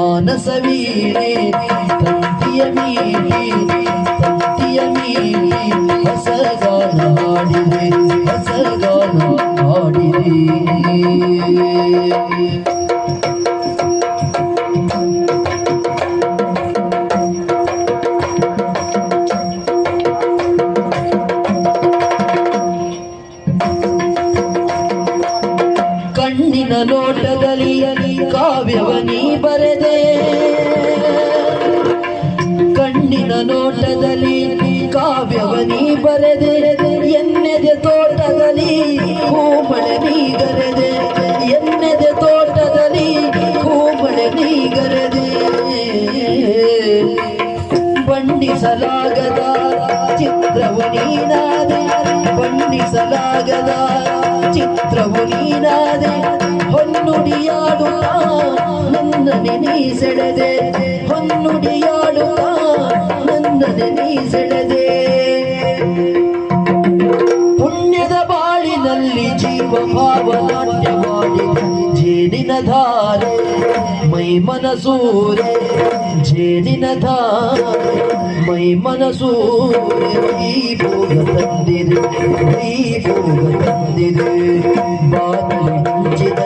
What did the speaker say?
ಮಾನಸವೀಣೆ ತಂತಿಯ ಮೀಟಿ ಹೊಸಗಾನ ಹಾಡಿದೆ ಹೊಸಗಾನ ಹಾಡಿದೆ. ಕಣ್ಣಿನ ನೋಟದಲ್ಲಿ ಕಾವ್ಯವ ನೀ ಬರೆದೆ, ಕಣ್ಣಿನ ನೋಟದಲ್ಲಿ ಕಾವ್ಯವ ನೀ ಬರೆದೆ, ಎನ್ನೆದೆ ತೋಟದಲ್ಲಿ ಹೂಮಳೆ ನೀಗರೆದೆ, ಎನ್ನೆದೆ ತೋಟದಲ್ಲಿ ಹೂಮಳೆ ನೀಗರೆದೆ. ಬಣ್ಣಿಸಲಾಗದ ಚಿತ್ರವು ನೀನಾದೆ, ಬಣ್ಣಿಸಲಾಗದ ಚಿತ್ರವು ನೀನಾದೆ, ಹೊನ್ನುಡಿಯಾಡುತ್ತಾ ನನ್ನನೆ ನೀ ಸೆಳೆದೆ, ಹೊನ್ನುಡಿಯಾಡುತ್ತಾ ನನ್ನನೆ ನೀ ಸೆಳೆದೆ. ಪುಣ್ಯದ ಬಾಳಿನಲ್ಲಿ ಜೀವ ಭಾವ ನಾಟ್ಯ ಮಾಡಿದೆ, ಜೇನಿನ ಧಾರೆ ಮೈ ಮನಸೂರೆ, ಜೇನಿನ ಧಾರೆ ಮೈ ಮನಸೂರೆ. ವೈಭೋಗ ತಂದಿದೆ, ವೈಭೋಗ ತಂದಿದೆ, ಬಾನಲಿ ಮುಂಚಿದ